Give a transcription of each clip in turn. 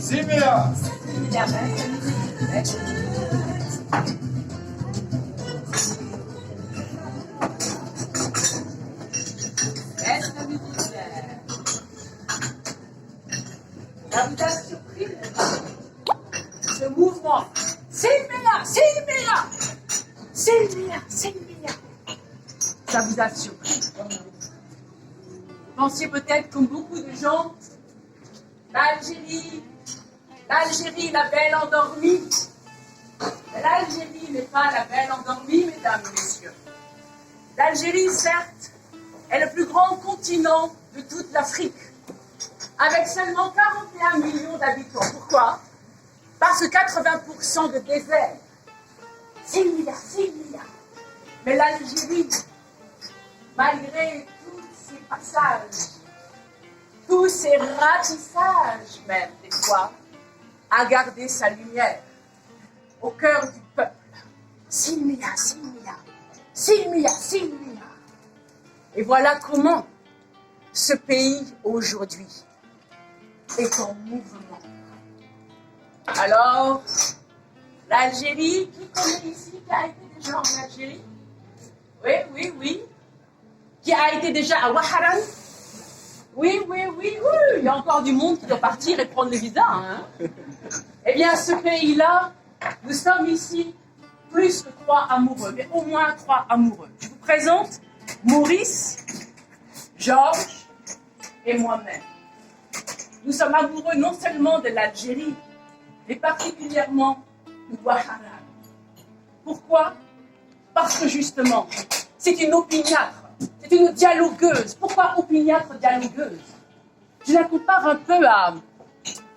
Simila. Ça vous a surpris ce mouvement? Simila, Simila, Simila, Simila. Ça vous a surpris? Vous pensiez peut-être, comme beaucoup de gens, l'Algérie, la belle endormie. Mais l'Algérie n'est pas la belle endormie, mesdames et messieurs. L'Algérie, certes, est le plus grand continent de toute l'Afrique, avec seulement 41 millions d'habitants. Pourquoi? Parce que 80% de désert. 6 milliards, 6 milliards. Mais l'Algérie, malgré tous ces passages, tous ces ratissages même, des fois, a gardé sa lumière au cœur du peuple. 6 milliards, 6 milliards, 6 milliards, 6 milliards. Et voilà comment ce pays, aujourd'hui, est en mouvement. Alors, l'Algérie, qui connaît ici, qui a été déjà en Algérie? Oui, oui, oui. Qui a été déjà à Ouaharan? Oui, oui, oui, oui. Il y a encore du monde qui doit partir et prendre le visa. Hein? Eh bien, ce pays-là, nous sommes ici plus que 3 amoureux, mais au moins 3 amoureux. Je vous présente Maurice, Georges et moi-même. Nous sommes amoureux non seulement de l'Algérie, mais particulièrement de Ouaharan. Pourquoi? Parce que justement, c'est une opiniâtre, c'est une dialogueuse. Pourquoi opiniâtre dialogueuse? Je la compare un peu à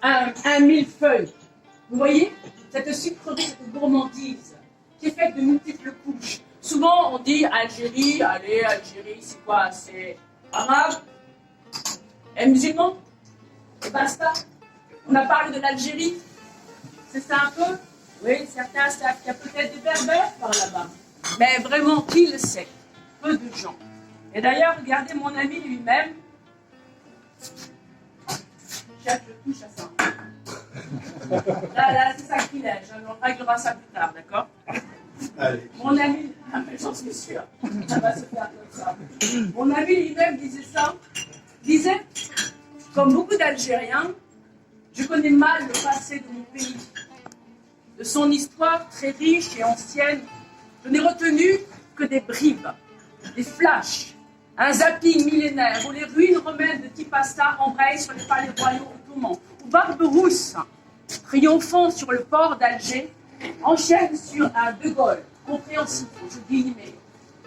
un millefeuille. Vous voyez, cette sucrerie, cette gourmandise, qui est faite de multiples couches. Souvent, on dit Algérie, allez, Algérie, c'est quoi? C'est arabe et musulman. Et basta. On a parlé de l'Algérie. C'est ça un peu? Oui, certains savent qu'il y a peut-être des berbères par là-bas. Mais vraiment, qui le sait? Peu de gens. Et d'ailleurs, regardez mon ami lui-même. Je touche à ça. Là, c'est sacrilège. On réglera ça plus tard, d'accord? Allez. Mon ami, j'en suis sûre, ça va se faire comme ça. Mon ami lui-même disait, comme beaucoup d'Algériens, je connais mal le passé de mon pays, de son histoire très riche et ancienne. Je n'ai retenu que des bribes, des flashs, un zapping millénaire où les ruines romaines de Tipasta embrayent sur les palais royaux ottomans, où Barberousse, triomphant sur le port d'Alger, enchaîne sur un De Gaulle compréhensif, je guillemets,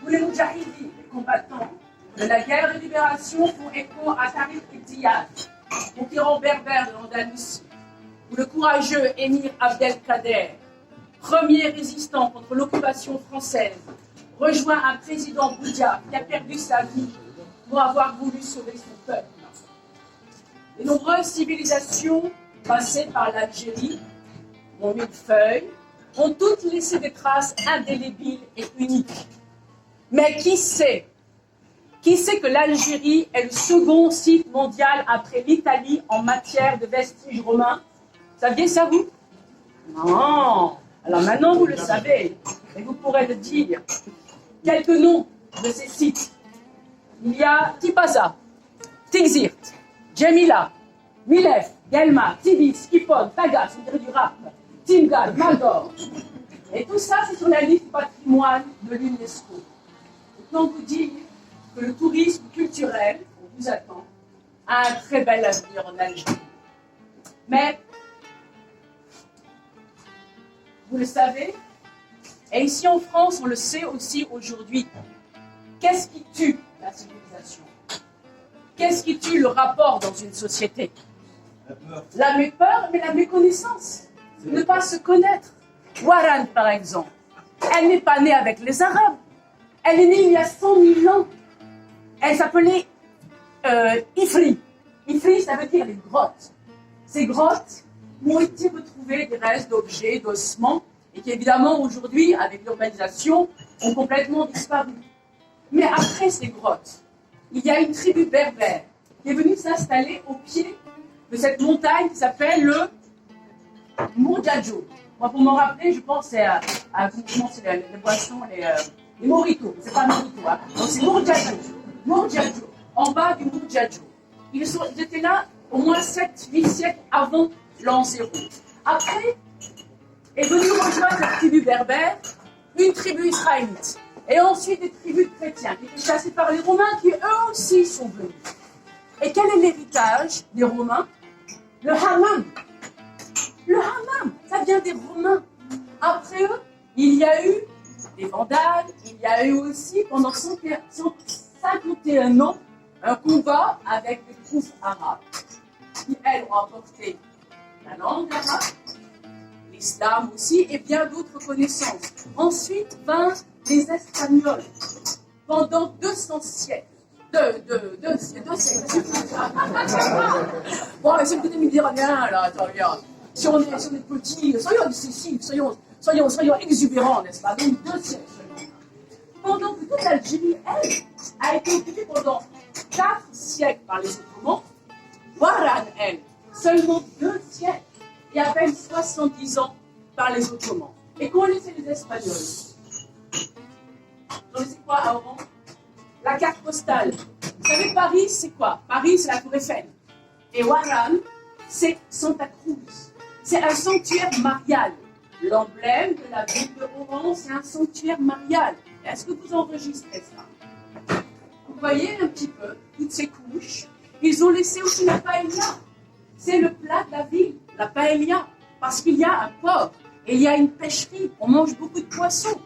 où les moudjahidines, les combattants de la guerre de libération, font écho à Tariq Diaz, conquérant berbère de l'Andalousie, où le courageux émir Abdelkader, premier résistant contre l'occupation française, rejoint un président Boudia qui a perdu sa vie pour avoir voulu sauver son peuple. Les nombreuses civilisations passées par l'Algérie, mon millefeuille, ont toutes laissé des traces indélébiles et uniques. Mais qui sait que l'Algérie est le second site mondial après l'Italie en matière de vestiges romains? Saviez ça, vous? Non. Alors maintenant, vous le savez, et vous pourrez le dire. Quelques noms de ces sites. Il y a Tipaza, Tixirt, Djemila, Milef, Guelma, Tidis, Kipon, Tagas, on dirait du rap, Timgad, Maldor. Et tout ça, c'est sur la liste patrimoine de l'UNESCO. Autant vous dire que le tourisme culturel, on vous attend, a un très bel avenir en Algérie. Mais, vous le savez, et ici en France, on le sait aussi aujourd'hui, qu'est-ce qui tue la civilisation? Qu'est-ce qui tue le rapport dans une société? La peur, mais la méconnaissance. Ne pas se connaître. Ouaharan, par exemple, elle n'est pas née avec les Arabes. Elle est née il y a 100 000 ans. Elle s'appelait Ifri. Ifri, ça veut dire les grottes. Ces grottes ont été retrouvées des restes d'objets, d'ossements, et qui évidemment aujourd'hui, avec l'urbanisation, ont complètement disparu. Mais après ces grottes, il y a une tribu berbère qui est venue s'installer au pied de cette montagne qui s'appelle le Mourdiadjo. Moi, pour m'en rappeler, je pense c'est comment c'est les boissons, les mojitos. C'est pas mojito, hein. Donc c'est Mourdiadjo. Mourdiadjo. En bas du Mourdiadjo. Ils étaient là au moins 7-8 siècles avant l'an 0. Après, est venue rejoindre la tribu berbère, une tribu israélite. Et ensuite des tribus de chrétiens qui étaient chassés par les Romains qui eux aussi sont venus. Et quel est l'héritage des Romains? Le hammam. Le hammam, ça vient des Romains. Après eux, il y a eu des Vandales, il y a eu aussi pendant 151 ans un combat avec les troupes arabes qui, elles, ont apporté la langue arabe, l'islam aussi et bien d'autres connaissances. Ensuite vinrent les Espagnols pendant 200 siècles. Deux siècles. Bon, c'est peut-être méditerranéen là, attends, regarde. Si on est petits, soyons décisifs, soyons exubérants, n'est-ce pas? Donc 2 siècles seulement. Pendant que toute l'Algérie, elle, a été occupée pendant 4 siècles par les Ottomans, Waran, elle, seulement 2 siècles et à peine 70 ans par les Ottomans. Et qu'ont laissé les Espagnols? Vous savez quoi à Oran? La carte postale. Vous savez, Paris, c'est quoi? Paris, c'est la Tour Eiffel. Et Waran, c'est Santa Cruz. C'est un sanctuaire marial. L'emblème de la ville de Oran, c'est un sanctuaire marial. Est-ce que vous enregistrez ça? Vous voyez un petit peu toutes ces couches. Ils ont laissé aussi la paella. C'est le plat de la ville, la paella. Parce qu'il y a un port et il y a une pêcherie. On mange beaucoup de poissons.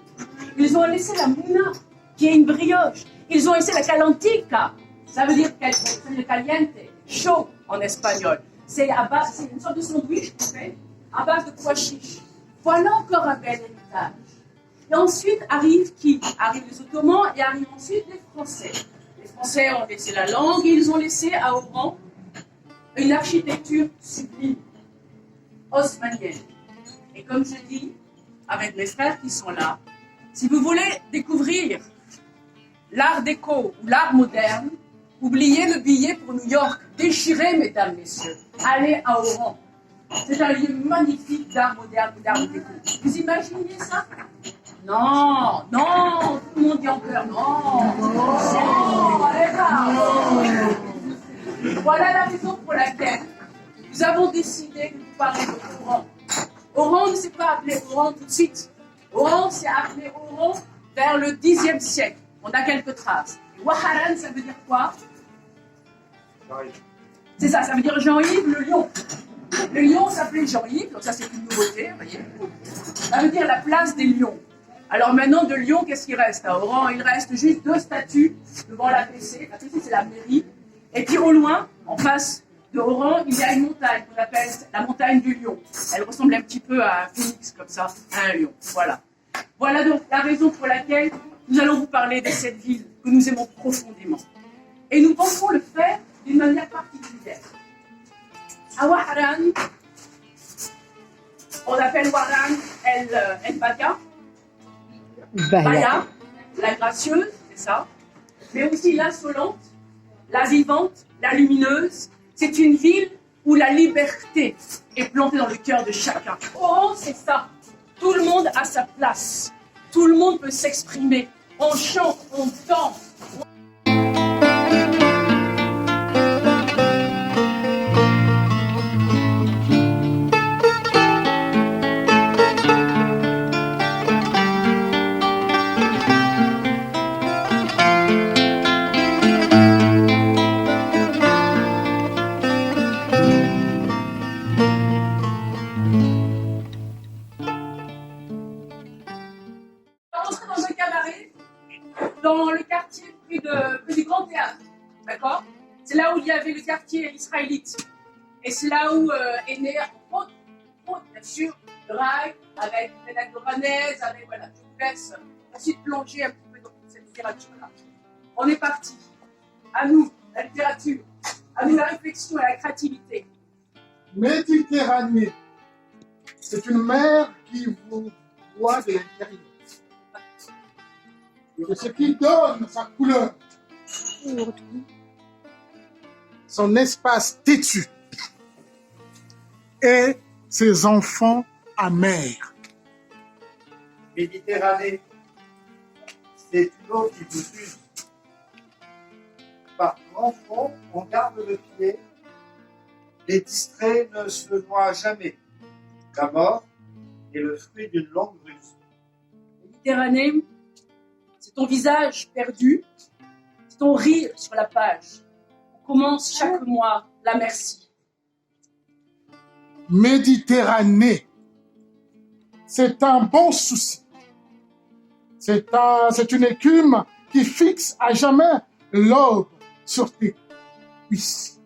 Ils ont laissé la mouna, qui est une brioche. Ils ont laissé la calantica. Ça veut dire le caliente, chaud en espagnol. C'est une sorte de sandwich qu'on fait à base de pois chiches. Voilà encore un bel héritage. Et ensuite arrivent qui? Arrivent les Ottomans et arrivent ensuite les Français. Les Français ont laissé la langue et ils ont laissé à Oran une architecture sublime, haussmannienne. Et comme je dis, avec mes frères qui sont là, si vous voulez découvrir l'art déco ou l'art moderne, oubliez le billet pour New York, déchirez, mesdames, messieurs. Allez à Oran. C'est un lieu magnifique d'art moderne ou d'art déco. Vous imaginez ça? Non, non, tout le monde dit encore non. Non, allez là. Voilà la raison pour laquelle nous avons décidé de vous parler d'Oran. Oran ne s'est pas appelé Oran tout de suite. Oran s'est appelé Oran vers le Xe siècle. On a quelques traces. Waharan, ça veut dire quoi? C'est ça, ça veut dire Jean-Yves le lion. Le lion s'appelait Jean-Yves, donc ça c'est une nouveauté, vous voyez. Ça veut dire la place des lions. Alors maintenant, de Lyon, qu'est-ce qu'il reste à Oran? Il reste juste 2 statues devant la PC. La PC, c'est la mairie. Et puis au loin, en face de Oran, il y a une montagne qu'on appelle la montagne du lion. Elle ressemble un petit peu à un phénix, comme ça, à un lion. Voilà. Voilà donc la raison pour laquelle nous allons vous parler de cette ville que nous aimons profondément. Et nous pensons le faire d'une manière particulière. À Waharan, on appelle Waharan El Baka. Baya, la gracieuse, c'est ça. Mais aussi l'insolente, la vivante, la lumineuse. C'est une ville où la liberté est plantée dans le cœur de chacun. Oran, c'est ça. Tout le monde a sa place. Tout le monde peut s'exprimer. On chante, on danse. Dans le quartier près du Grand Théâtre, d'accord? C'est là où il y avait le quartier israélite. Et c'est là où est né, bien sûr, le rail, avec la doranaise, avec, voilà, je vous laisse ensuite plonger un petit peu dans cette littérature-là. On est parti. À nous, la littérature. À nous, la réflexion et la créativité. Méditerranée, c'est une mer qui vous voit de l'intérieur. Et ce qui donne sa couleur, son espace têtu et ses enfants amers. Méditerranée, c'est une eau qui vous use. Par grand fond, on garde le pied. Les distraits ne se noient jamais. La mort est le fruit d'une longue ruse. Méditerranée, c'est ton visage perdu, c'est ton rire sur la page. On commence chaque mois la merci. Méditerranée, c'est un bon souci. C'est une écume qui fixe à jamais l'aube sur tes cuisses.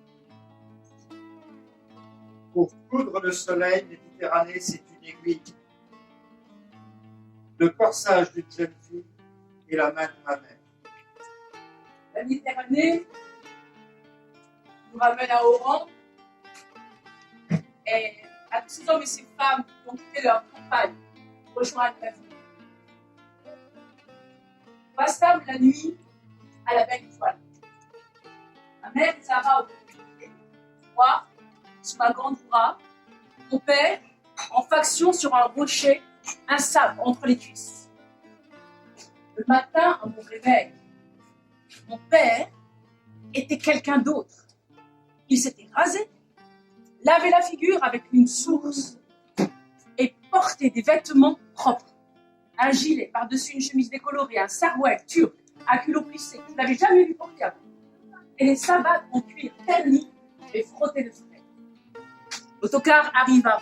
Pour coudre le soleil, Méditerranée, c'est une aiguille. Le corsage d'une jeune fille et la main de ma mère. La Méditerranée nous ramène à Oran et à tous ces hommes et ces femmes qui ont quitté leur campagne pour rejoindre la vie. Passâmes la nuit à la belle étoile. Ma mère Zara au pied, moi, sous ma grande bras, mon père en faction sur un rocher, un sabre entre les cuisses. Le matin, à mon réveil, mon père était quelqu'un d'autre. Il s'était rasé, lavé la figure avec une source et portait des vêtements propres. Un gilet par-dessus une chemise décolorée, un sarouel turc, un culot plissé que je n'avais jamais vu porter avant. Et les sabbats en cuir terni et frottés de frais. L'autocar arriva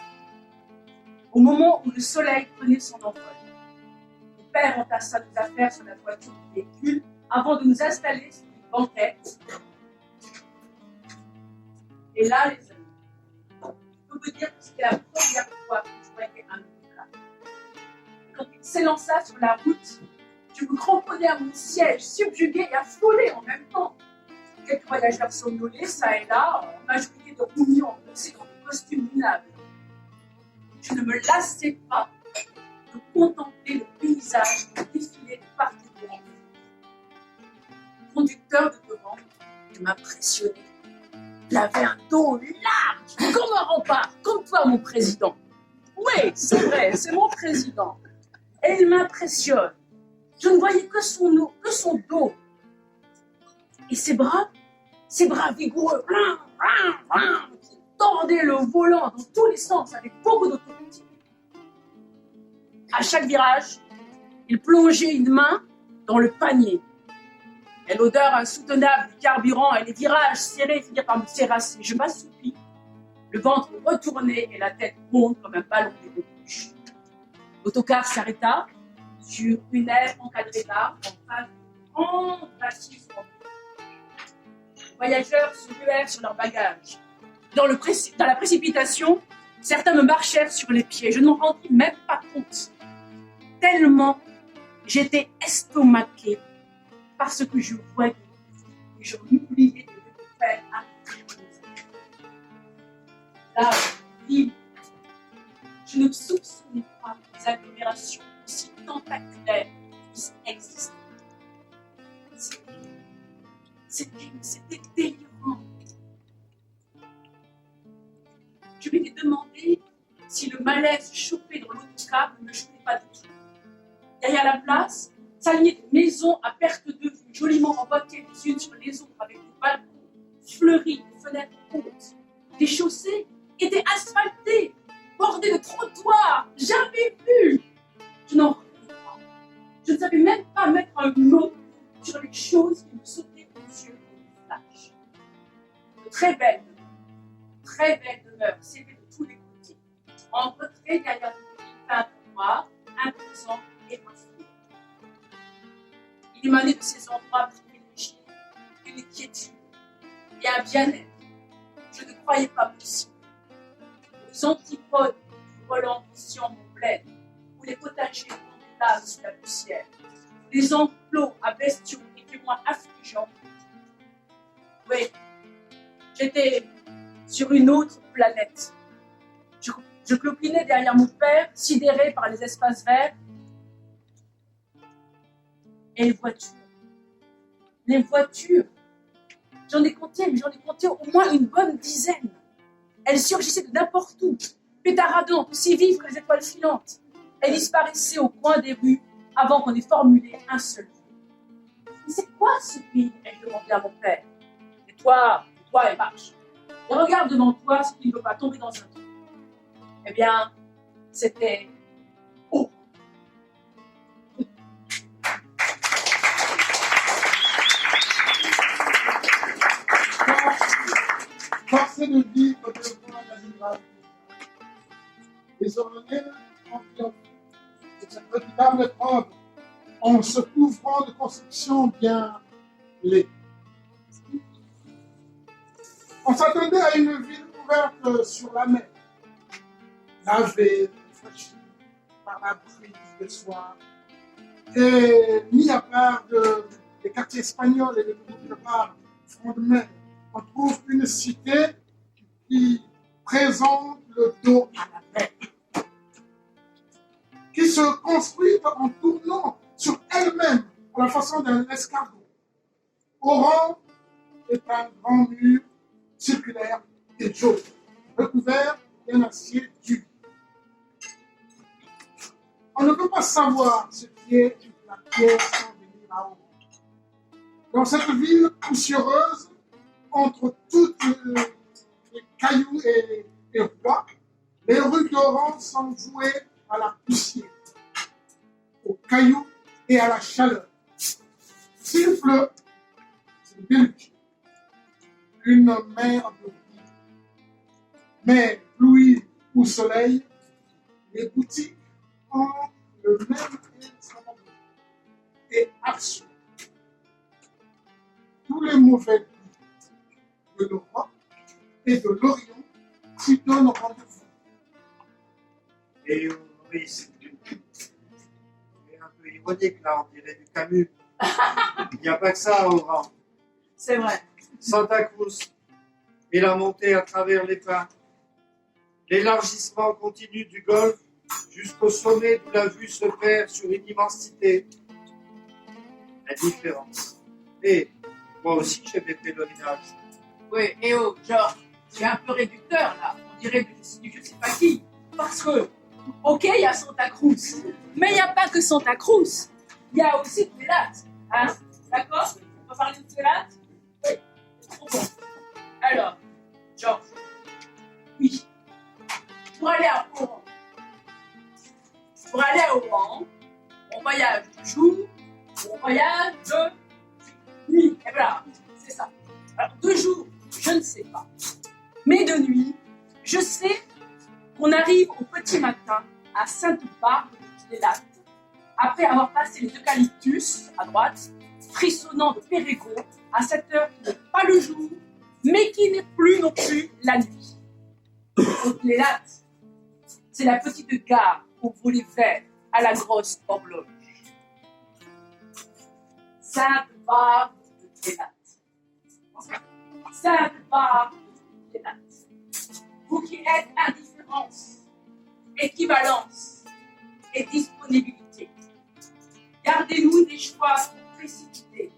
au moment où le soleil prenait son envol. Mon père entassa nos affaires sur la voiture du véhicule avant de nous installer sur une banquette. Et là, les amis, je peux vous dire que c'était la première fois que je voyais un autocar. Quand il s'élança sur la route, je me cramponnais à mon siège, subjugué et affolé en même temps. Quelques voyageurs somnolés, ça et là, en majorité de rougnons, aussi dans des costumes minables. Je ne me lassais pas de contempler le paysage défiler de part et d'autre. Le conducteur de devant m'impressionnait. Il avait un dos large, comme un rempart, comme toi, mon président. Oui, c'est vrai, c'est mon président. Et il m'impressionne. Je ne voyais que son dos. Et ses bras vigoureux, qui tordaient le volant dans tous les sens avec beaucoup d'autorité. À chaque virage, il plongeait une main dans le panier. Et l'odeur insoutenable du carburant et les virages serrés finirent par me terrasser. Je m'assoupis, le ventre retourné et la tête ronde comme un ballon de bouche. L'autocar s'arrêta sur une aire encadrée d'arbres en face d'une grande assise. Les voyageurs se ruèrent sur leurs bagages. Dans la précipitation, certains me marchèrent sur les pieds. Je ne m'en rendis même pas compte. Tellement j'étais estomaquée parce que je voyais et je m'oubliais de le faire arriver. Là, libre, je ne soupçonnais pas des agglomérations aussi tentaculaires qui existaient. C'était délirant. Je m'étais demandé si le malaise chopé dans l'autocar ne me chopait pas du tout. Derrière la place, s'alignaient des maisons à perte de vue, joliment emboîtées les unes sur les autres, avec des balcons fleuris, des fenêtres hautes. Les chaussées étaient asphaltées, bordées de trottoirs, jamais vues. Je n'en revenais pas. Je ne savais même pas mettre un mot sur les choses qui me sautaient aux yeux comme des flashs. De très belles demeures s'élevaient de tous les côtés, en retrait derrière des grilles peintes noires, imposants et infinis. Il émanait de ces endroits privilégiés une quiétude et un bien-être. Je ne croyais pas possible. Aux antipodes du volant sur mon bled, où les potagers montaient là sous la poussière, les enclos à bestiaux étaient moins affligeants. Oui, j'étais sur une autre planète. Je clopinais derrière mon père, sidéré par les espaces verts. Et les voitures, j'en ai compté au moins une bonne dizaine. Elles surgissaient de n'importe où, pétaradante, aussi vive que les étoiles filantes. Elle disparaissait au coin des rues avant qu'on ait formulé un seul mot. Mais c'est quoi ce pays? Ai-je demandé à mon père. Tais-toi et marche. Et regarde devant toi ce qui ne peut pas tomber dans un trou. Eh bien, c'était haut. Forcé de vivre devant l'animal. Les Oranais ont triomphé de cette redoutable épreuve en se couvrant de constructions bien laides. On s'attendait à une ville ouverte sur la mer, lavée, fraîchie par la brise de soir, et mis à part des quartiers espagnols et des boulevards front de mer. On trouve une cité qui présente le dos à la mer, qui se construit en tournant sur elle-même à la façon d'un escargot. Oran est un grand mur circulaire et jaune, recouvert d'un acier dur. On ne peut pas savoir ce qui est la pierre sans venir à Oran. Dans cette ville poussiéreuse, entre toutes les cailloux et rois, les rues d'Oran sont vouées à la poussière, aux cailloux et à la chaleur. S'il pleut, c'est le déluge, une mer de vie. Mais pluie ou soleil, les boutiques ont le même air et absurde. Tous les mauvais goûts de l'Europe et de l'Orient s'y donnent rendez-vous. Et oui, c'est un peu ironique là, on dirait du Camus. Il n'y a pas que ça à Oran. C'est vrai. Santa Cruz et la montée à travers les pins. L'élargissement continu du golfe jusqu'au sommet d'où la vue se perd sur une immensité. Indifférence. Et moi aussi j'ai des pèlerinages. Oui, et oh, Georges, c'est un peu réducteur là. On dirait du je sais pas qui. Parce que, ok, il y a Santa Cruz, mais il n'y a pas que Santa Cruz. Il y a aussi Tvelat. Hein? D'accord? On va parler de Tvelat? Oui, c'est trop bon. Alors, Georges, oui, pour aller à Oran, on voyage de jour, on voyage de nuit. Et voilà, c'est ça. Alors, de jour, je ne sais pas. Mais de nuit, je sais qu'on arrive au petit matin à Sainte-Barbe de Tvelat, après avoir passé les eucalyptus à droite, frissonnant de Pérégaux à cette heure qui n'est pas le jour, mais qui n'est plus non plus la nuit. Au Tvelat, c'est la petite gare au volet vert à la grosse horloge. Sainte-Barbe de Tvelat. Sainte-Barbe de Tvelat. Vous qui êtes indifférence, équivalence et disponibilité, gardez-nous des choix précipités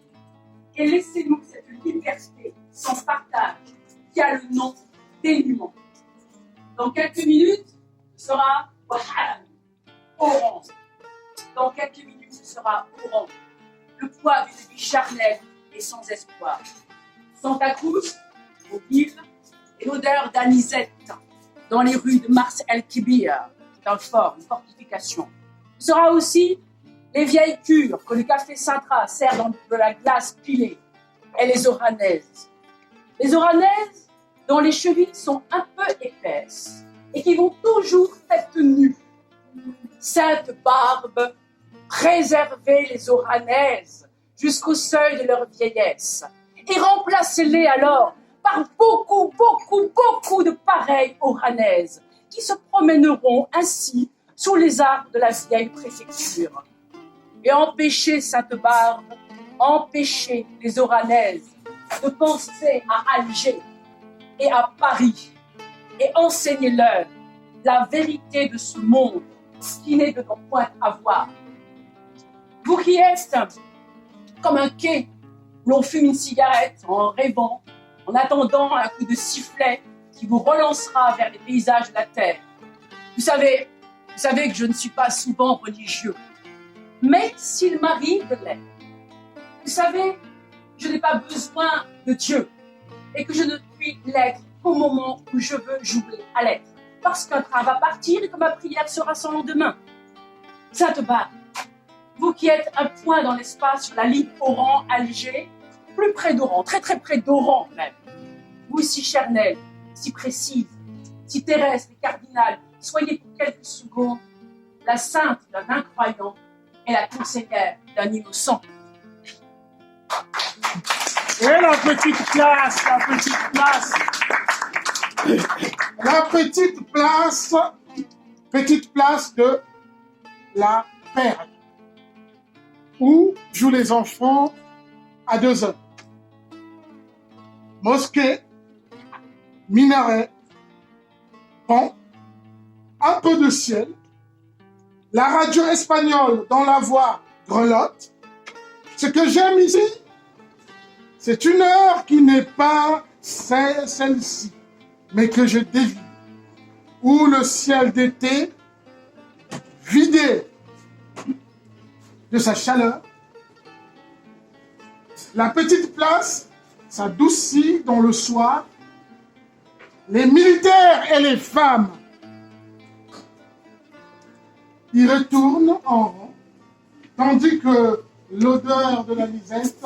et laissez-nous cette liberté sans partage qui a le nom dénuement. Dans quelques minutes, ce sera Oran. Dans quelques minutes, ce sera Oran. Le poids d'une vie charnelle et sans espoir. Santa Cruz, aux villes, et l'odeur d'anisette dans les rues de Mars el-Kibir, c'est un fort, une fortification. Ce sera aussi les vieilles cures que le café Sintra sert dans de la glace pilée, et les oranaises. Les oranaises dont les chevilles sont un peu épaisses et qui vont toujours tête nue. Sainte-Barbe, préservez les oranaises jusqu'au seuil de leur vieillesse et remplacez-les alors par beaucoup de pareilles oranaises qui se promèneront ainsi sous les arbres de la vieille préfecture. Et empêchez Sainte-Barbe, empêchez les oranaises de penser à Alger et à Paris et enseignez-leur la vérité de ce monde qui n'est de nos points à voir. Vous qui êtes comme un quai où l'on fume une cigarette en rêvant, en attendant un coup de sifflet qui vous relancera vers les paysages de la terre. Vous savez que je ne suis pas souvent religieux. Mais s'il m'arrive de l'être, vous savez, je n'ai pas besoin de Dieu et que je ne puis l'être qu'au moment où je veux jouer à l'être. Parce qu'un train va partir et que ma prière sera sans lendemain. Sainte Barbe, vous qui êtes un point dans l'espace sur la ligne Oran-Alger, plus près d'Oran, très très près d'Oran même, vous si charnelle, si précise, si terrestre et cardinale, soyez pour quelques secondes la sainte d'un incroyant et la conseillère d'un innocent. Et la petite place, petite place de la Perle, où jouent les enfants à 2 heures. Mosquée, minaret, pont, un peu de ciel, la radio espagnole dont la voix grelotte. Ce que j'aime ici, c'est une heure qui n'est pas celle-ci, mais que je dévie, où le ciel d'été, vidé de sa chaleur, la petite place s'adoucit dans le soir, les militaires et les femmes y retournent en rang, tandis que l'odeur de la lisette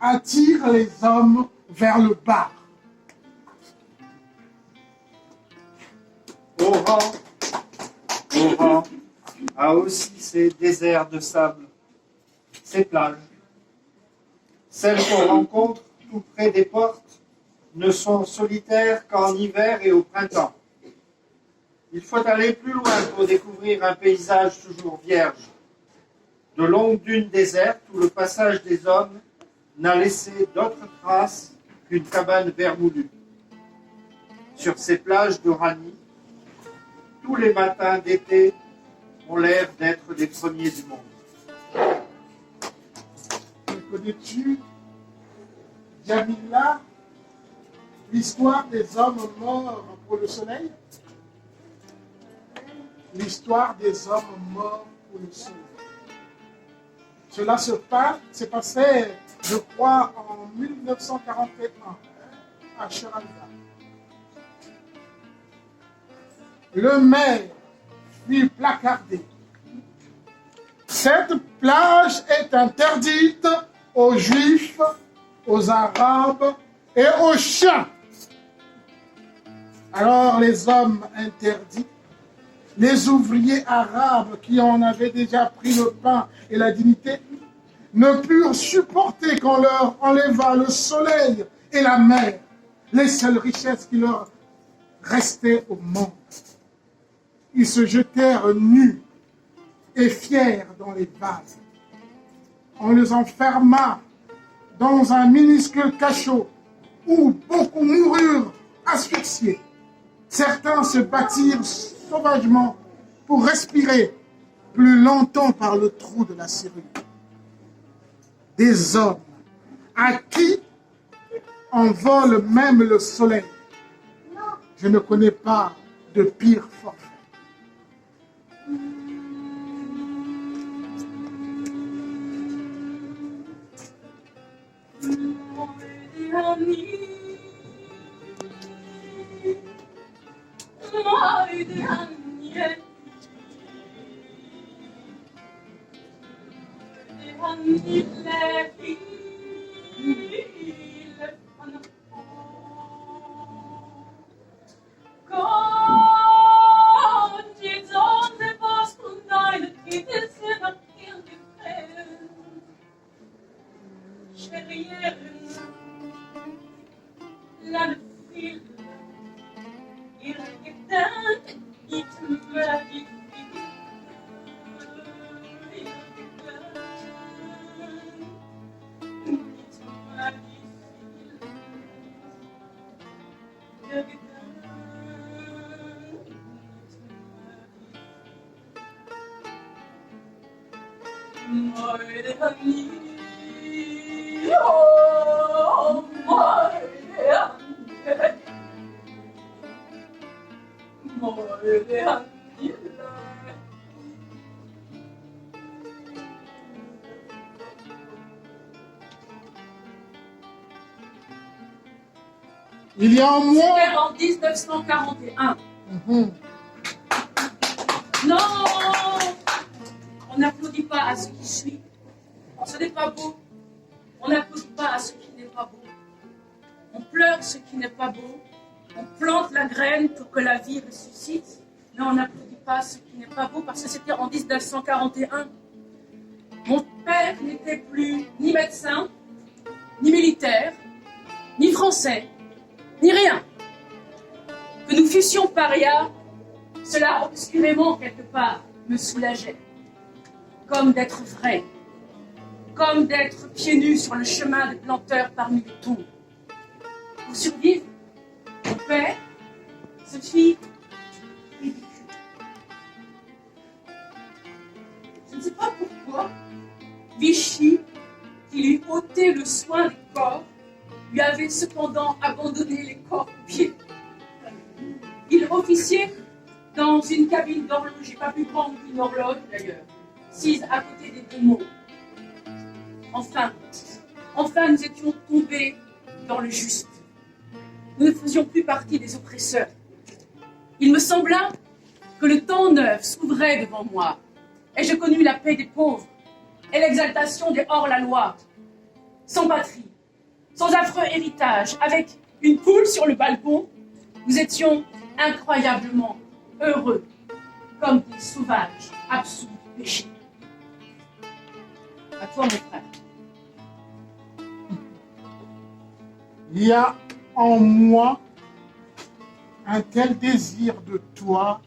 attire les hommes vers le bar. Oran a aussi ses déserts de sable, ses plages. Celles qu'on rencontre tout près des portes ne sont solitaires qu'en hiver et au printemps. Il faut aller plus loin pour découvrir un paysage toujours vierge. De longues dunes désertes où le passage des hommes n'a laissé d'autres traces qu'une cabane vermoulue. Sur ces plages d'Oranie, tous les matins d'été ont l'air d'être les premiers du monde. Connais-tu, Jamila, l'histoire des hommes morts pour le soleil? L'histoire des hommes morts pour le soleil. Cela s'est passé, je crois, en 1941 à Cheralda. Le maire fut placardé. Cette plage est interdite aux Juifs, aux Arabes et aux chiens. Alors les hommes interdits, les ouvriers arabes qui en avaient déjà pris le pain et la dignité, ne purent supporter qu'on leur enlevât le soleil et la mer, les seules richesses qui leur restaient au monde. Ils se jetèrent nus et fiers dans les vases. On les enferma dans un minuscule cachot où beaucoup moururent asphyxiés. Certains se battirent sauvagement pour respirer plus longtemps par le trou de la serrure. Des hommes à qui on vole même le soleil. Je ne connais pas de pire forfait. Il y a en moi. C'était en 1941. Non, on n'applaudit pas à ce qui suit. Ce n'est pas beau. On n'applaudit pas à ce qui n'est pas beau. On pleure ce qui n'est pas beau. On plante la graine pour que la vie ressuscite. Mais on n'applaudit pas ce qui n'est pas beau parce que c'était en 1941. Mon père n'était plus ni médecin, ni militaire, ni français, ni rien. Que nous fussions parias, cela obscurément quelque part me soulageait. Comme d'être vrai, comme d'être pieds nus sur le chemin des planteurs parmi les tombes. Pour survivre, mon père se fit ridicule. Je ne sais pas pourquoi Vichy, qui lui ôtait le soin des corps, lui avait cependant abandonné les corps aux pieds. Il officiait dans une cabine d'horloger, pas plus grande qu'une horloge d'ailleurs, assise à côté des deux mots. Enfin, nous étions tombés dans le juste. Nous ne faisions plus partie des oppresseurs. Il me sembla que le temps neuf s'ouvrait devant moi, et je connus la paix des pauvres et l'exaltation des hors-la-loi, sans patrie, sans affreux héritage, avec une poule sur le balcon. Nous étions incroyablement heureux, comme des sauvages absous du péché. À toi, mon frère. Il y a en moi un tel désir de toi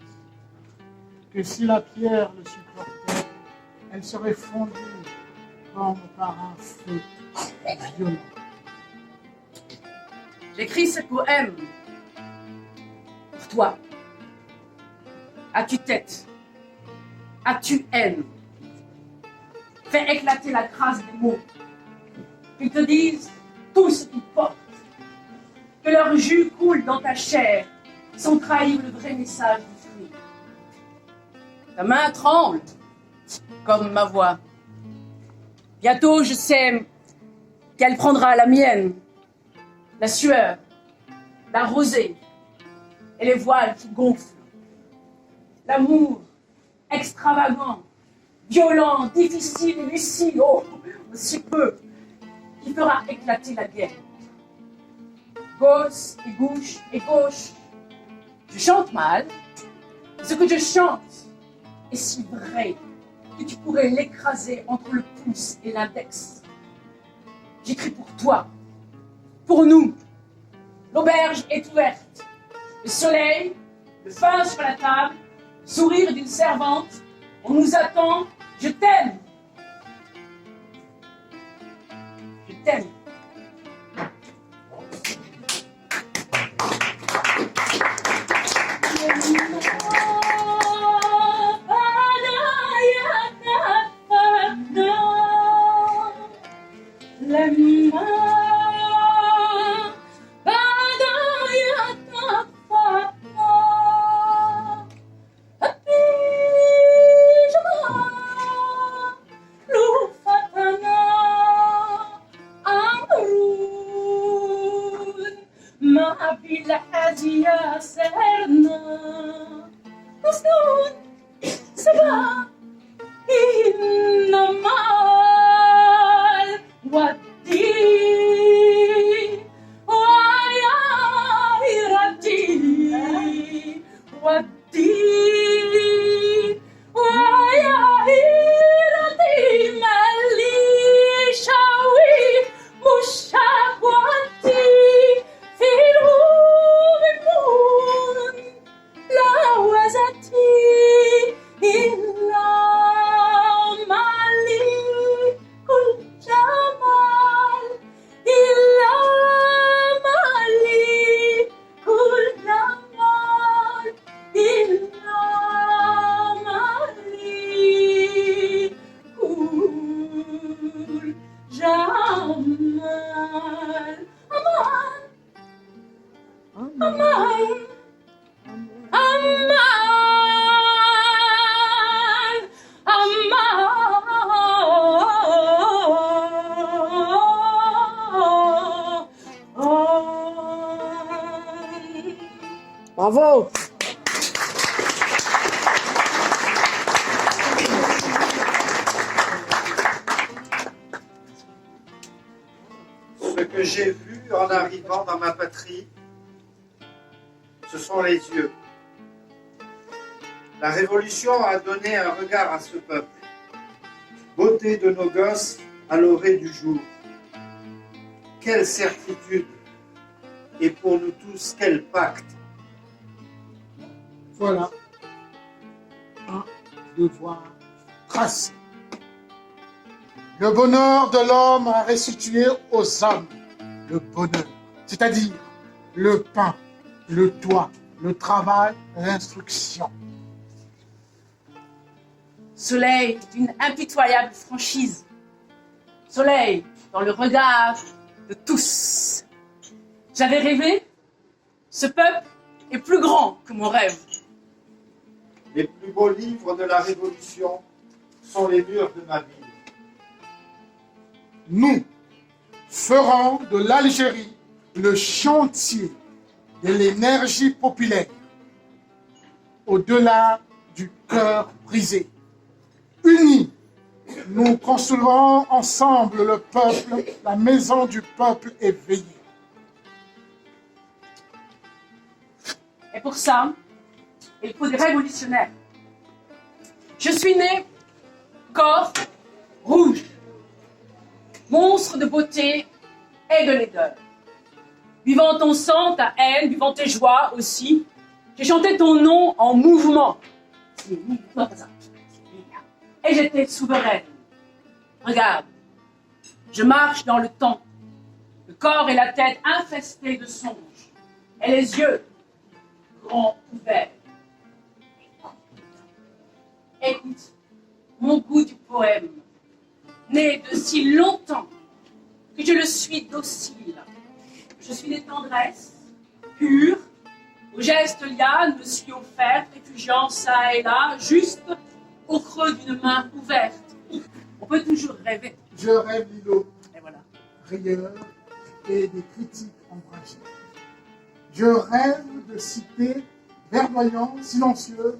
que si la pierre le supportait, elle serait fondue comme par un feu violent. J'écris ce poème pour toi. As-tu tête? As-tu haine? Fais éclater la grâce des mots. Qu'ils te disent tout ce qu'ils portent. Que leur jus coule dans ta chair sans trahir le vrai message du fruit. Ta main tremble comme ma voix. Bientôt, je sais qu'elle prendra la mienne, la sueur, la rosée et les voiles qui gonflent. L'amour extravagant, violent, difficile et lucide, oh, aussi peu, qui fera éclater la guerre. Gauche et gauche et gauche. Je chante mal, mais ce que je chante est si vrai que tu pourrais l'écraser entre le pouce et l'index. J'écris pour toi, pour nous. L'auberge est ouverte. Le soleil, le pain sur la table, le sourire d'une servante. On nous attend. Je t'aime. Je t'aime. Aman, Bravo. Ce que j'ai vu en arrivant dans ma patrie, ce sont les yeux. La Révolution a donné un regard à ce peuple. Beauté de nos gosses à l'orée du jour. Quelle certitude! Et pour nous tous, quel pacte! Voilà un devoir tracé. Le bonheur de l'homme a restitué aux hommes le bonheur, c'est-à-dire le pain, le toit, le travail, l'instruction. Soleil d'une impitoyable franchise. Soleil dans le regard de tous. J'avais rêvé, ce peuple est plus grand que mon rêve. Les plus beaux livres de la Révolution sont les murs de ma ville. Nous ferons de l'Algérie le chantier de l'énergie populaire, au-delà du cœur brisé. Unis, nous construirons ensemble le peuple, la maison du peuple éveillé. Et pour ça, il faut des révolutionnaires. Je suis né corps rouge, monstre de beauté et de laideur. Buvant ton sang, ta haine, buvant tes joies aussi, j'ai chanté ton nom en mouvement. Et j'étais souveraine. Regarde, je marche dans le temps, le corps et la tête infestés de songes, et les yeux grands ouverts. Écoute, mon goût du poème, né de si longtemps que je le suis docile. Je suis des tendresses, pures, aux gestes lianes me suis offerte, réfugiant ça et là, juste au creux d'une main ouverte. On peut toujours rêver. Je rêve l'îlot, Et voilà. rieur et des critiques ombragées. Je rêve de cités verdoyantes, silencieuses,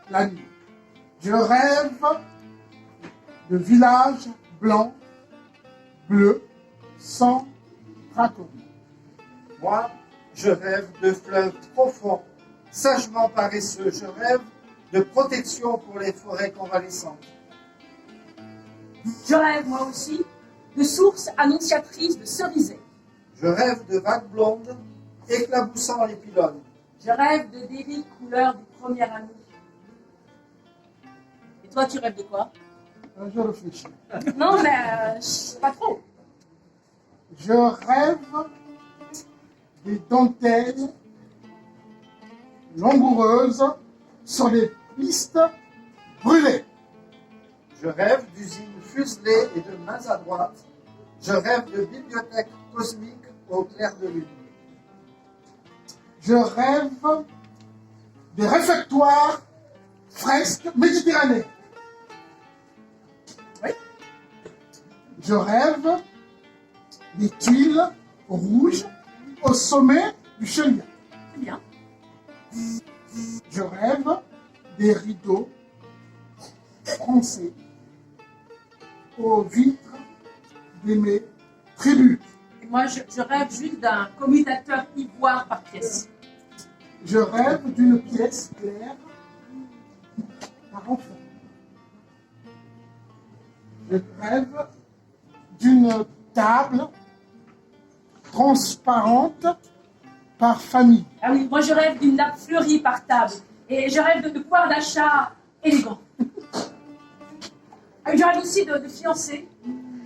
la nuit. Je rêve de villages blancs, bleus, sans tracas. Moi, je rêve de fleuves profonds, sagement paresseux. Je rêve de protection pour les forêts convalescentes. Je rêve, moi aussi, de sources annonciatrices de cerisiers. Je rêve de vagues blondes éclaboussant les pylônes. Je rêve de délits couleur du premier ami. Et toi, tu rêves de quoi? Je réfléchis. Non, mais pas trop. Je rêve des dentelles langoureuses sur les pistes brûlées. Je rêve d'usines fuselées et de mains à droite. Je rêve de bibliothèques cosmiques au clair de lune. Je rêve des réfectoires fresques méditerranéens. Oui. Je rêve des tuiles rouges au sommet du chêne. C'est bien. Je rêve des rideaux français aux vitres de mes tribus. Et moi, je rêve juste d'un commutateur ivoire par pièce. Je rêve d'une pièce claire par enfant. Je rêve d'une table transparente par famille. Ah oui, moi je rêve d'une nappe fleurie par table. Et je rêve de pouvoir d'achat élégant. Ah oui, je rêve aussi de fiancés,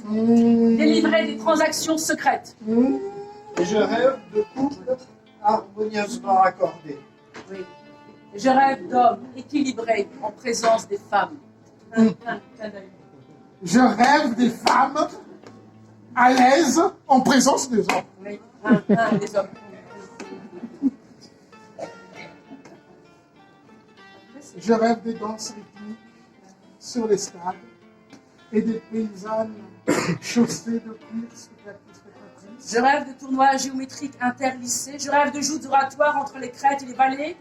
délivrer des transactions secrètes. Et je rêve de couples harmonieusement accordés. Oui. Et je rêve d'hommes équilibrés en présence des femmes. Je rêve des femmes à l'aise en présence des hommes. Oui, des hommes. Je rêve des danses rythmiques sur les stades et des paysannes chaussées de cuir spectatrices Je rêve de tournois géométriques interlissés. Je rêve de joutes oratoires entre les crêtes et les vallées.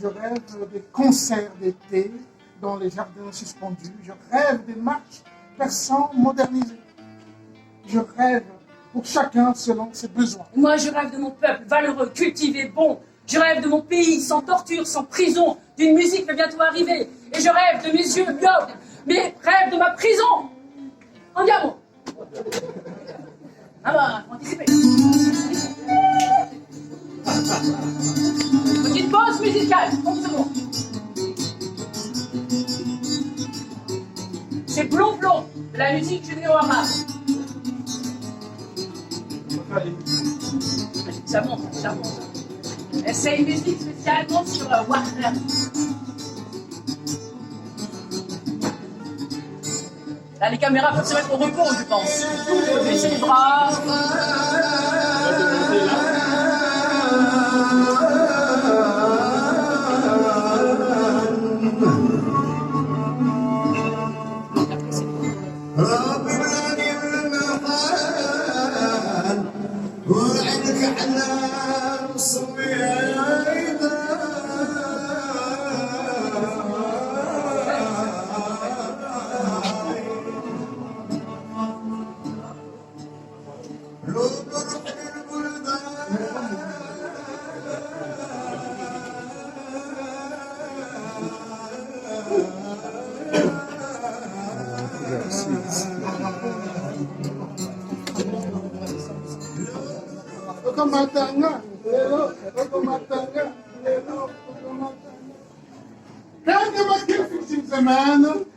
Je rêve des concerts d'été dans les jardins suspendus. Je rêve des marches persan modernisées. Je rêve pour chacun selon ses besoins. Moi, je rêve de mon peuple valeureux, cultivé, bon. Je rêve de mon pays sans torture, sans prison, d'une musique qui va bientôt arriver. Et je rêve de mes yeux myops, mais rêve de ma prison. Andiamo. Ah bah, anticipez. Petite pause musicale, 30 secondes. C'est Plomb Plomb, de la musique judéo-arabe. Ça monte, ça monte. Et c'est une musique spécialement sur Warner. Là, les caméras peuvent se mettre au repos, je pense. Baissez les bras.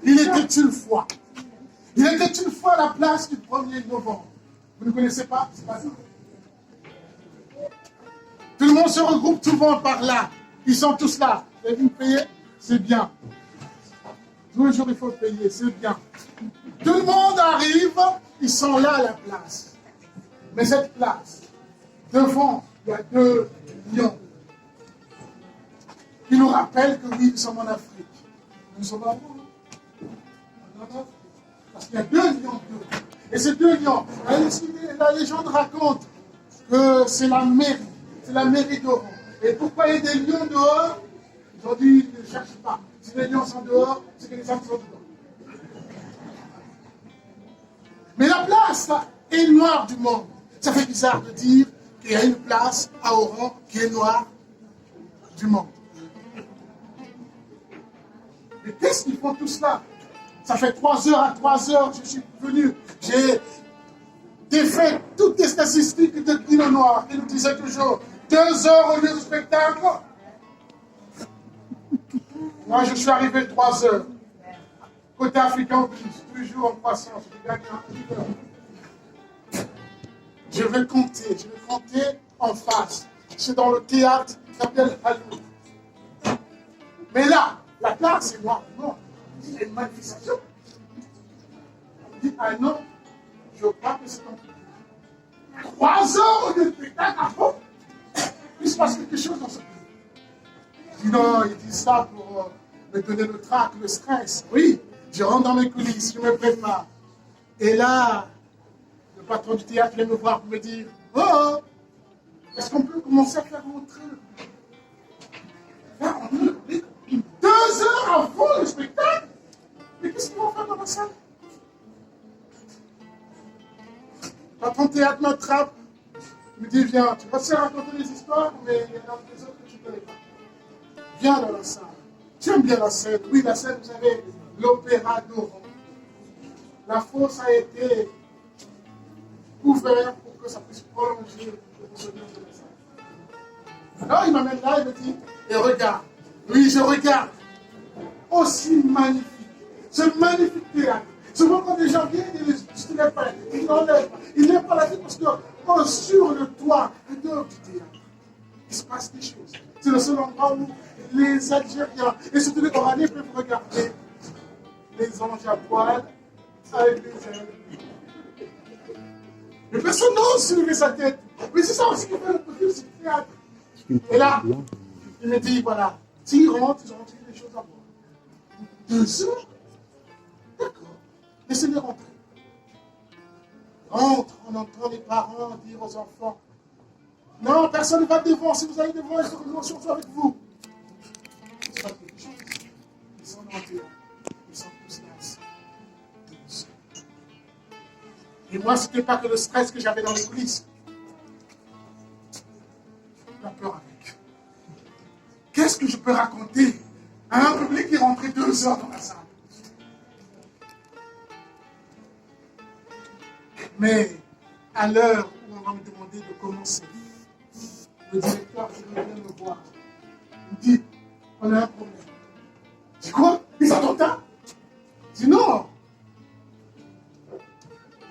Il était une fois. Il était une fois la place du 1er novembre. Vous ne connaissez pas? C'est pas ça. Tout le monde se regroupe souvent par là. Ils sont tous là. Vous avez vu payer? C'est bien. Tous les jours, il faut payer. C'est bien. Tout le monde arrive. Ils sont là à la place. Mais cette place, devant, il y a 2 lions. Qui nous rappellent que oui, nous sommes en Afrique. Nous sommes en Afrique. Parce qu'il y a 2 lions. Et ces 2 lions, la légende raconte que c'est la mairie d'Oran. Et pourquoi il y a des lions dehors? Aujourd'hui, ils ne cherchent pas. Si les lions sont dehors, c'est que les hommes sont dehors. Mais la place là, est noire du monde. Ça fait bizarre de dire qu'il y a une place à Oran qui est noire du monde. Mais qu'est-ce qu'ils font tout cela? Ça fait 3 heures à 3 heures, je suis venu. J'ai défait toutes les statistiques de Pinot Noir qui nous disaient toujours 2 heures au lieu du spectacle. Moi, je suis arrivé 3 heures. Côté africain, toujours en croissance. Je gagne un heure. Je vais compter en face. C'est dans le théâtre qui s'appelle Hollywood. Mais là, la place est noire. Non. Il y a une manifestation. On dit, ah non, je crois que c'est un 3 heures de spectacle à fond. Il se passe quelque chose dans ce pays. Je dis non, il dit ça pour me donner le trac, le stress. Oui, je rentre dans les coulisses, je me prépare. Et là, le patron du théâtre vient me voir pour me dire, oh, est-ce qu'on peut commencer à faire rentrer là, on est 2 heures avant le spectacle. Mais qu'est-ce qu'ils vont faire dans la salle? Le patron de théâtre m'attrape. Il me dit, viens, tu vas se raconter des histoires, mais il y en a des autres que tu ne connais pas. Viens dans la salle. Tu aimes bien la scène? Oui, la scène, vous savez, l'opéra d'Oran. La fosse a été ouverte pour que ça puisse prolonger le souvenir de la salle. Alors il m'amène là, il me dit, et regarde. Oui, je regarde. Aussi magnifique. Ce magnifique théâtre. Souvent quand les gens viennent, ils ne se lèvent pas, ils n'enlèvent pas. Ils ne lèvent pas la tête parce que sur le toit, dehors du théâtre, il se passe des choses. C'est le seul endroit où les Algériens, et surtout les Oranais, peuvent regarder les anges à poil avec des ailes. Mais personne n'ose se lever sa tête. Mais c'est ça aussi qui fait le produit, c'est le théâtre. Et là, il me dit, voilà, s'ils rentrent, ils auront des choses à voir. 2 heures? D'accord. Laissez-les rentrer. Rentre. on entend les parents dire aux enfants, non, personne ne va devant, si vous allez devant, il faut que nous soyons avec vous. C'est pas quelque chose. Ils sont dans Dieu. Ils sont tous là. Et moi, ce n'était pas que le stress que j'avais dans l'église. La peur avec. Qu'est-ce que je peux raconter à un public qui est rentré 2 heures dans la salle? Mais à l'heure où on va me demander de commencer, le directeur qui vient me voir me dit, on a un problème. Je dis quoi? Ils attendent ça? Je dis non.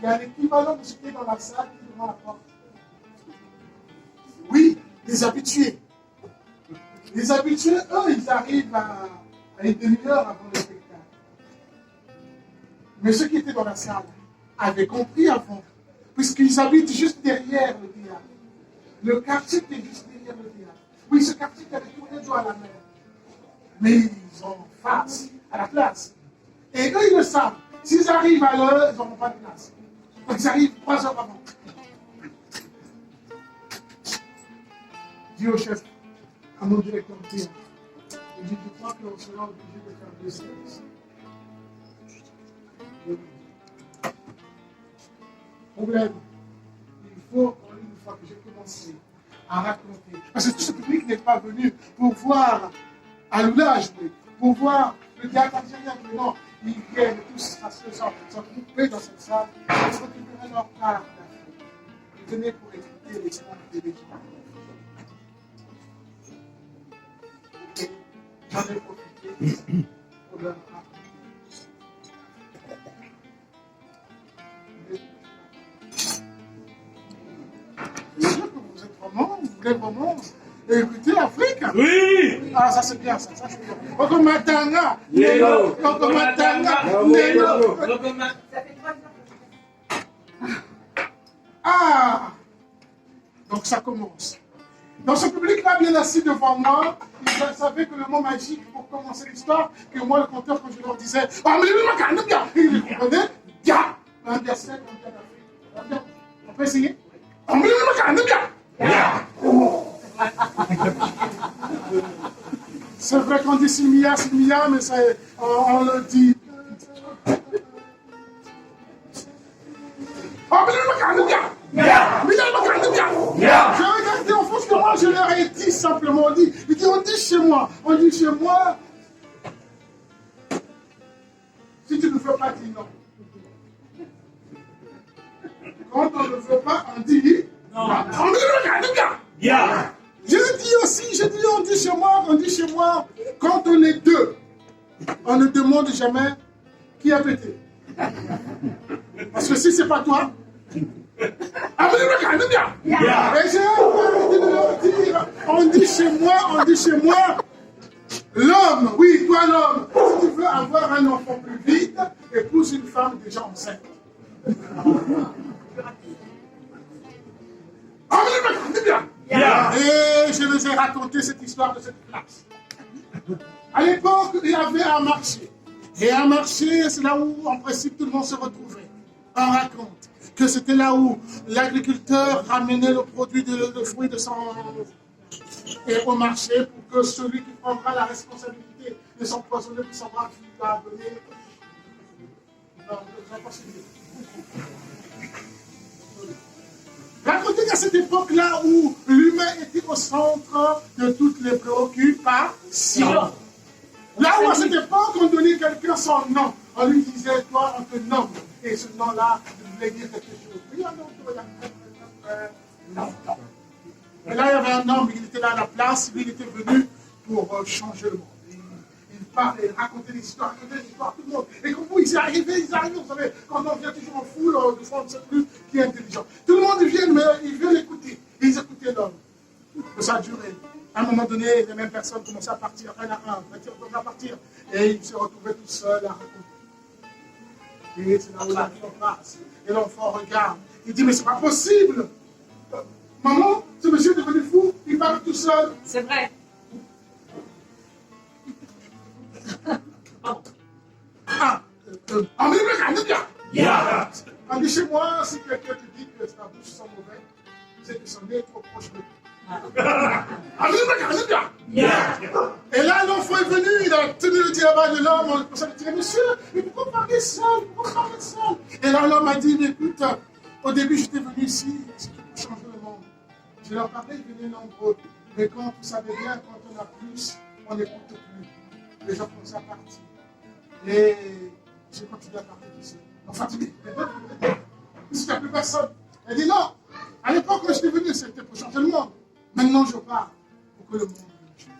Il y a l'équivalent de ce qui est dans la salle qui est devant la porte. Oui, les habitués. Les habitués, eux, ils arrivent à une demi-heure avant le spectacle. Mais ceux qui étaient dans la salle avaient compris avant, puisqu'ils habitent juste derrière le théâtre. Le quartier était juste derrière le théâtre. Oui, ce quartier qui avait tourné dos à la mer. Mais ils ont face à la place. Et eux, ils le savent. S'ils arrivent à l'heure, ils n'auront pas de place. Donc ils arrivent 3 heures avant. Dis au chef, à mon directeur de théâtre, il dit, je crois qu'on sera obligé de faire 2 séances. Problème, il faut, une fois que j'ai commencé à raconter, parce que tout ce public n'est pas venu pour voir Aloula jouer, pour voir le théâtre algérien jouer, non, ils viennent tous s'entrouper dans cette salle, ils récupérer leur part d'Afrique. Ils venaient pour écouter les chants des gens. Et j'en ai profité pour leur raconter. C'est sûr que vous êtes vraiment, vous voulez vraiment écouter l'Afrique? Oui! Ah, ça c'est bien, ça c'est bien. Okomatanga, Nelo, Okomatanga, Nelo. Ah! Donc ça commence. Dans ce public-là, bien assis devant moi, ils savaient que le mot magique pour commencer l'histoire, que moi, le conteur, quand je leur disais, ah, mais le bien, ils comprenaient, bien. Un bien sec, un bien d'Afrique. On peut essayer? Ah, mais le bien. C'est vrai qu'on dit Silmia, mais on le dit. Oh, mais le bien. J'ai regardé en face de moi, je leur ai dit simplement, on dit chez moi. Si tu ne veux pas, dis non. Quand on ne veut pas, on dit non. On dit chez moi, quand on est 2, on ne demande jamais qui a pété. Parce que si c'est pas toi, et j'ai envie de leur dire, on dit chez moi, l'homme, oui, toi l'homme, si tu veux avoir un enfant plus vite, épouse une femme déjà enceinte. Et je les ai raconté cette histoire de cette classe. À l'époque, il y avait un marché. Et un marché, c'est là où, en principe, tout le monde se retrouvait. On raconte que c'était là où l'agriculteur ramenait le produit, le fruit de son... Et au marché, pour que celui qui prendra la responsabilité de s'empoisonner pour savoir qui va venir. Non, je n'ai pas suivi. Racontez qu'à cette époque-là où l'humain était au centre de toutes les préoccupations. Là où à cette époque, on donnait quelqu'un son nom. On lui disait, toi, on te nomme. Et ce nom-là, il voulait dire quelque chose. Oui, non. Mais là, il y avait un homme, il était là à la place, lui, il était venu pour changer le monde. Il parlait, il racontait des histoires, tout le monde. Et comme vous, ils arrivaient, vous savez, quand on vient toujours en foule, des fois, on ne sait plus qui est intelligent. Tout le monde vient, mais ils veulent l'écouter. Et ils écoutaient l'homme. Ça a duré. À un moment donné, les mêmes personnes commençaient à partir, un à un, à partir. Et ils se retrouvaient tout seuls à raconter. Et c'est là où l'enfant passe. Et l'enfant regarde. Il dit, mais c'est pas possible. Maman, ce monsieur est devenu fou, il parle tout seul. C'est vrai. Ah, mais le bien. On dit chez moi, si quelqu'un te dit que ta bouche sent mauvais, c'est que son nez est trop proche de toi. Alléluia. Et là, l'enfant est venu, il a tenu le diamant de l'homme, on a dit, monsieur, mais pourquoi parler seul? Pourquoi parler seul? Et là, l'homme a dit, mais écoute, au début, j'étais venu ici, c'est pour changer le monde. Je leur parlais, ils venaient nombreux. Mais quand vous savez bien, quand on a plus, on n'écoute plus. Les gens commencent à partir. Et j'ai continué à parler d'ici. Enfin, tu dis, il n'y a plus personne. Elle dit non. À l'époque, quand je suis venu, c'était pour changer le monde. Maintenant, je pars pour que le monde change.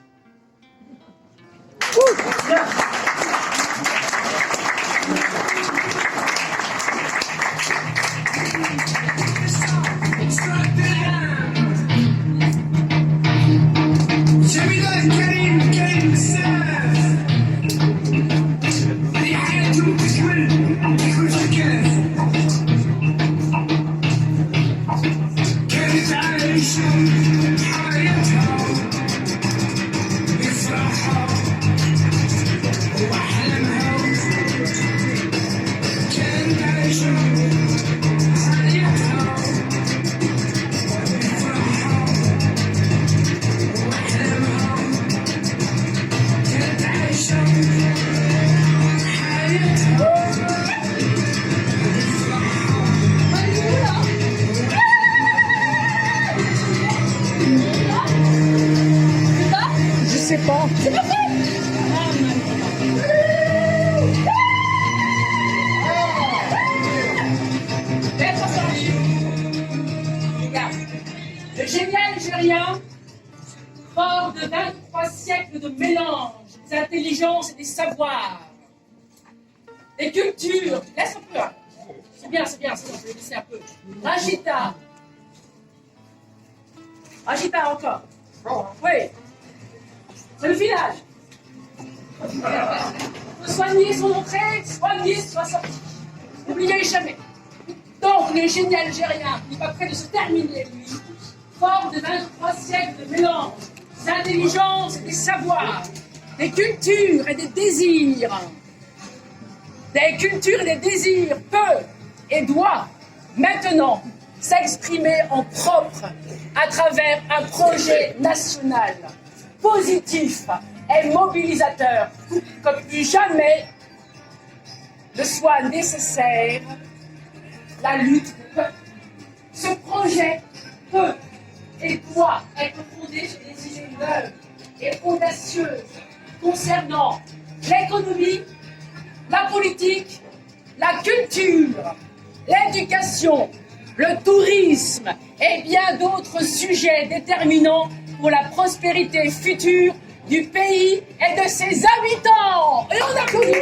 Le génie algérien, fort de 23 siècles de mélange des intelligences et des savoirs, des cultures, laisse un peu, hein. C'est bien, je vais laisser un peu. Rachita encore. Oui, c'est le village. Faut soigner son entrée, soigner sa sortie. N'oubliez jamais. Donc, le génie algérien, il va près de se terminer, lui, fort de 23 siècles de mélange, des intelligences et des savoirs, des cultures et des désirs. Des cultures et des désirs peut et doit maintenant s'exprimer en propre à travers un projet national positif et mobilisateur, comme plus jamais ne soit nécessaire la lutte des peuples. Ce projet peut et doit être fondé sur des idées neuves et audacieuses concernant l'économie, la politique, la culture, l'éducation, le tourisme et bien d'autres sujets déterminants pour la prospérité future du pays et de ses habitants. Et on applaudit.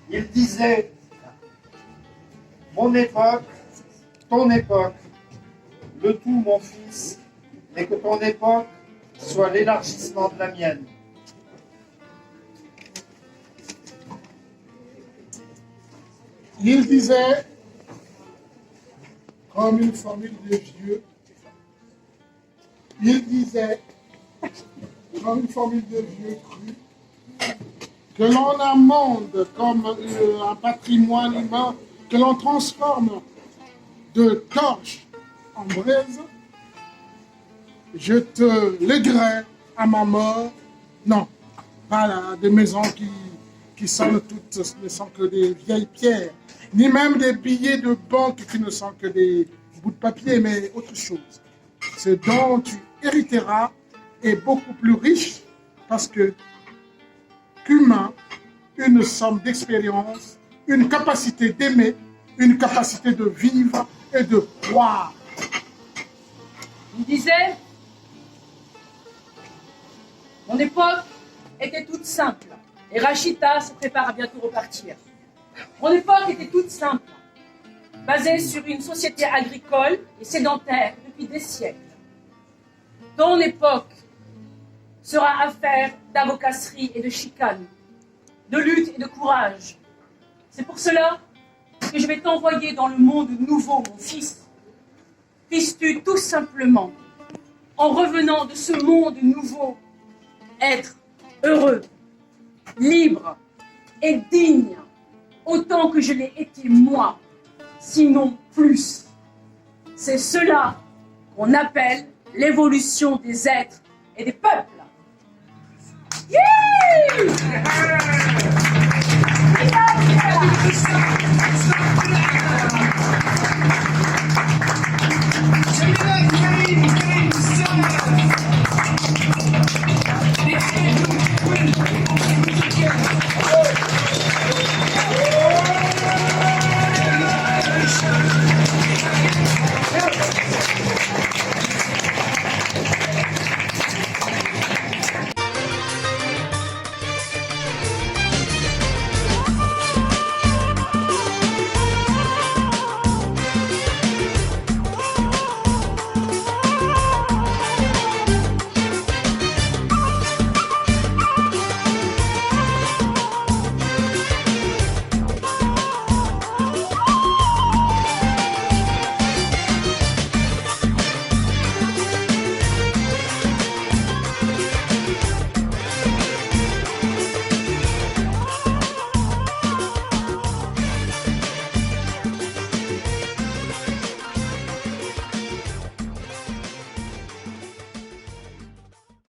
Il disait, mon époque, ton époque, le tout, mon fils, et que ton époque soit l'élargissement de la mienne. Il disait, comme une formule de vieux, il disait, comme une formule de vieux cru, que l'on amende comme un patrimoine humain, que l'on transforme de torche en braise, je te léguerai à ma mort, non, pas là, des maisons qui sonnent toutes, ne sont que des vieilles pierres, ni même des billets de banque qui ne sont que des bouts de papier, mais autre chose. Ce dont tu hériteras est beaucoup plus riche parce que qu'humain, une somme d'expérience, une capacité d'aimer, une capacité de vivre et de croire. Il disait, mon époque était toute simple, et Rachita se prépare à bientôt repartir. Mon époque était toute simple, basée sur une société agricole et sédentaire depuis des siècles. ton époque sera affaire d'avocasserie et de chicane, de lutte et de courage. C'est pour cela que je vais t'envoyer dans le monde nouveau, mon fils. Puisses-tu tout simplement, en revenant de ce monde nouveau, être heureux, libre et digne, autant que je l'ai été moi, sinon plus. C'est cela qu'on appelle l'évolution des êtres et des peuples. Yeah!